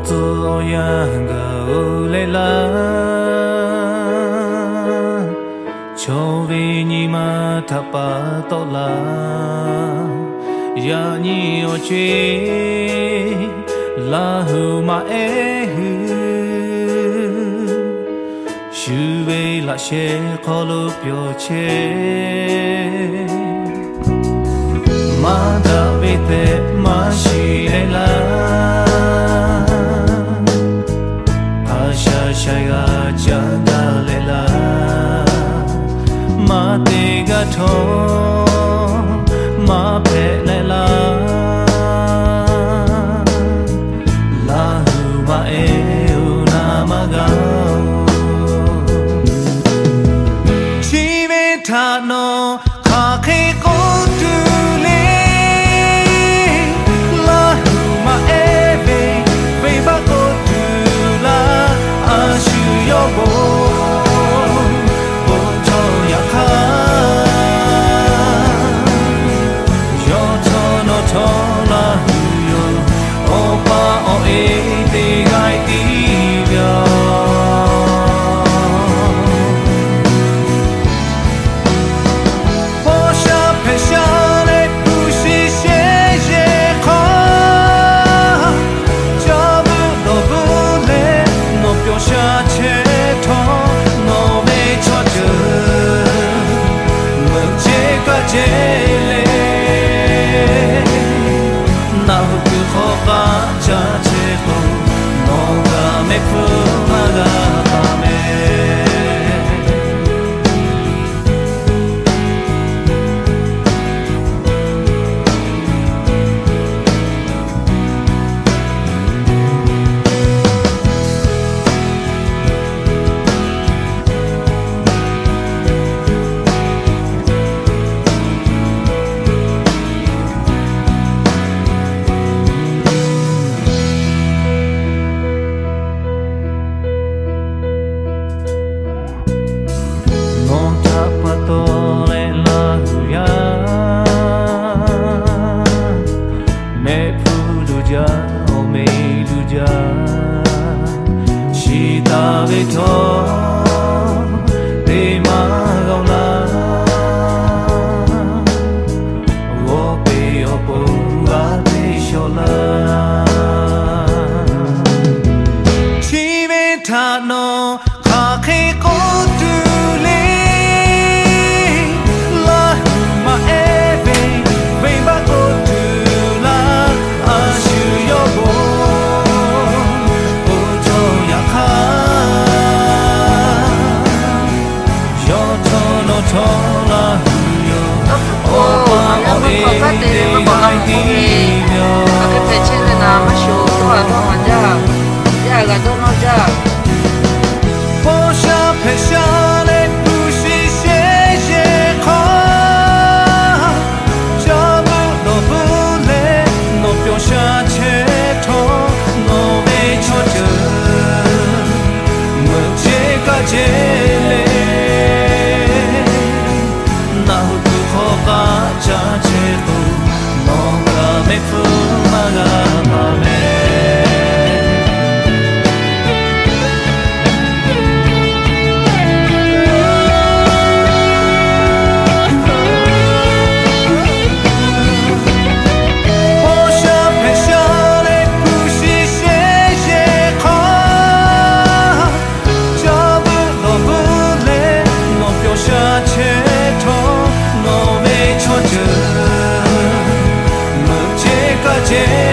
tu yang ga le la cho vi ni ma tha pa to la ya ni o che la hu ma e hu shu ve la she ko lo pyo che ma da ve te ma shi le la Shaya jana lela ma te ga tho ma phe lela la hu ma e na ma ga chi ve tha no kha khe ko tu le la hu ma e ve ba ko yo bo bo cho ya kha yo to no to la hu yo o pa o e te gai ti yo po sha pe sha le pu shi she ye kha ja bu no bu le no pyo sha Jele na hu kho ka cha che ko no ga me phu ma ga pa me che